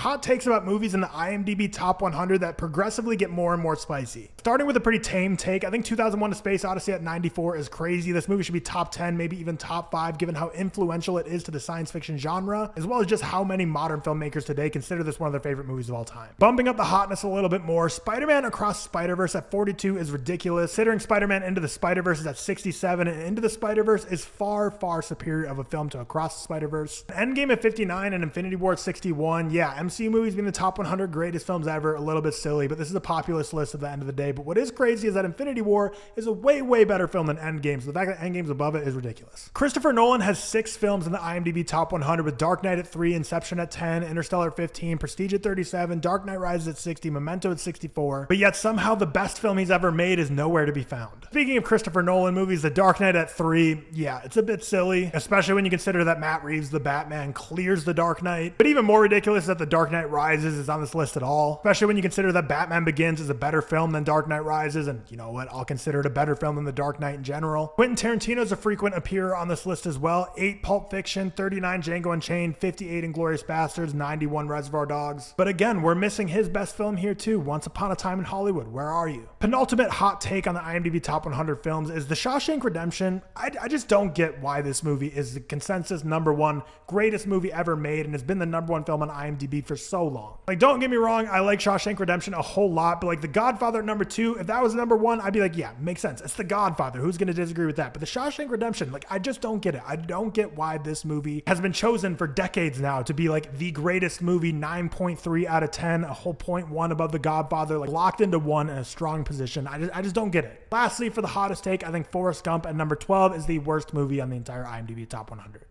Hot takes about movies in the IMDb Top 100 that progressively get more and more spicy. Starting with a pretty tame take, I think 2001: A Space Odyssey at 94 is crazy. This movie should be top 10, maybe even top 5, given how influential it is to the science fiction genre, as well as just how many modern filmmakers today consider this one of their favorite movies of all time. Bumping up the hotness a little bit more, Spider-Man Across Spider-Verse at 42 is ridiculous. Considering Spider-Man Into the Spider-Verse is at 67, and Into the Spider-Verse is far, far superior of a film to Across the Spider-Verse. Endgame at 59 and Infinity War at 61. Yeah, MCU movies being the top 100 greatest films ever, a little bit silly, but this is a populist list at the end of the day. But what is crazy is that Infinity War is a way, way better film than Endgame, so the fact that Endgame's above it is ridiculous. Christopher Nolan has 6 films in the IMDb Top 100, with Dark Knight at 3, Inception at 10, Interstellar at 15, Prestige at 37, Dark Knight Rises at 60, Memento at 64, but yet somehow the best film he's ever made is nowhere to be found. Speaking of Christopher Nolan movies, The Dark Knight at 3, yeah, it's a bit silly, especially when you consider that Matt Reeves, the Batman, clears The Dark Knight. But even more ridiculous is that The Dark Knight Rises is on this list at all, especially when you consider that Batman Begins is a better film than Dark Knight Rises, and you know what, I'll consider it a better film than The Dark Knight in general. Quentin Tarantino's a frequent appearer on this list as well. 8 Pulp Fiction, 39 Django Unchained, 58 Inglourious Basterds, 91 Reservoir Dogs. But again, we're missing his best film here too, Once Upon a Time in Hollywood. Where are you? Penultimate hot take on the IMDb Top 100 films is The Shawshank Redemption. I just don't get why this movie is the consensus #1 greatest movie ever made and has been the #1 film on IMDb for so long. Like, don't get me wrong, I like Shawshank Redemption a whole lot, but like The Godfather at #2, if that was #1, I'd be like, yeah, makes sense. It's The Godfather. Who's going to disagree with that? But The Shawshank Redemption, like, I just don't get it. I don't get why this movie has been chosen for decades now to be like the greatest movie, 9.3 out of 10, a whole 0.1 above The Godfather, like locked into one in a strong position. I just don't get it. Lastly, for the hottest take, I think Forrest Gump at #12 is the worst movie on the entire IMDb Top 100.